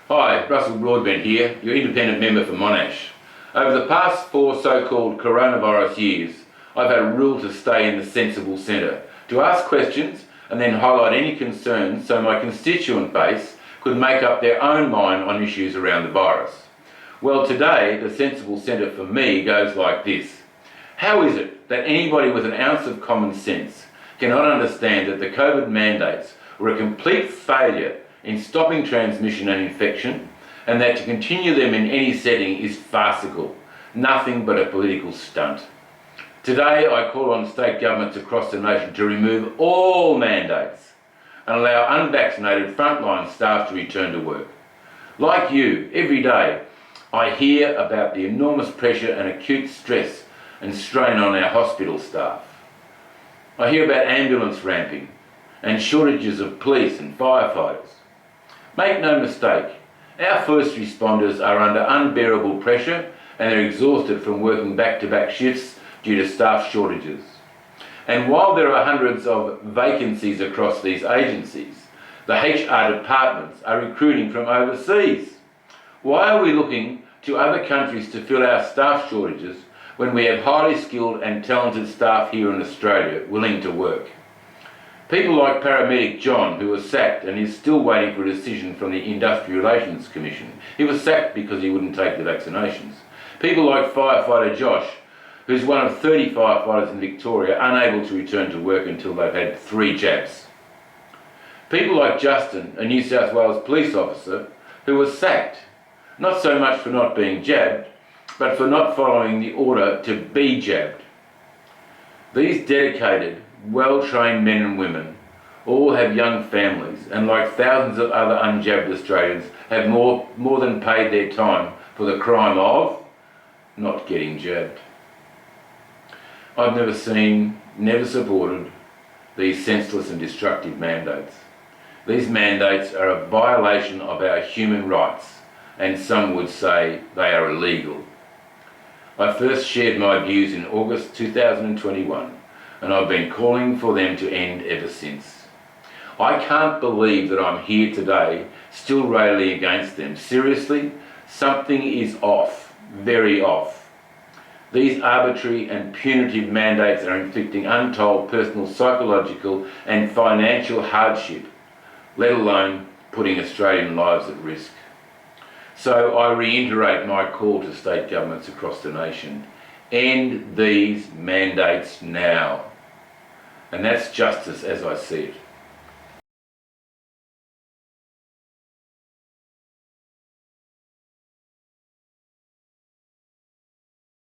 Hi, Russell Broadbent here, your independent member for Monash. Over the past 4 so-called coronavirus years, I've had a rule to stay in the sensible centre, to ask questions and then highlight any concerns so my constituent base could make up their own mind on issues around the virus. Well, today, the sensible centre for me goes like this. How is it that anybody with an ounce of common sense cannot understand that the COVID mandates were a complete failure in stopping transmission and infection, and that to continue them in any setting is farcical, nothing but a political stunt? Today I call on state governments across the nation to remove all mandates and allow unvaccinated frontline staff to return to work. Like you, every day I hear about the enormous pressure and acute stress and strain on our hospital staff. I hear about ambulance ramping and shortages of police and firefighters. Make no mistake, our first responders are under unbearable pressure and they're exhausted from working back-to-back shifts due to staff shortages. And while there are hundreds of vacancies across these agencies, the HR departments are recruiting from overseas. Why are we looking to other countries to fill our staff shortages when we have highly skilled and talented staff here in Australia willing to work? People like paramedic John, who was sacked and is still waiting for a decision from the Industrial Relations Commission. He was sacked because he wouldn't take the vaccinations. People like firefighter Josh, who's one of 30 firefighters in Victoria unable to return to work until they've had 3 jabs. People like Justin, a New South Wales police officer, who was sacked, not so much for not being jabbed, but for not following the order to be jabbed. These dedicated, well-trained men and women all have young families and, like thousands of other unjabbed Australians, have more than paid their time for the crime of not getting jabbed. I've never seen, never supported these senseless and destructive mandates. These mandates are a violation of our human rights, and some would say they are illegal. I first shared my views in August 2021, and I've been calling for them to end ever since. I can't believe that I'm here today still railing against them. Seriously, something is off, very off. These arbitrary and punitive mandates are inflicting untold personal, psychological and financial hardship, let alone putting Australian lives at risk. So I reiterate my call to state governments across the nation. End these mandates now. And that's justice as I see it.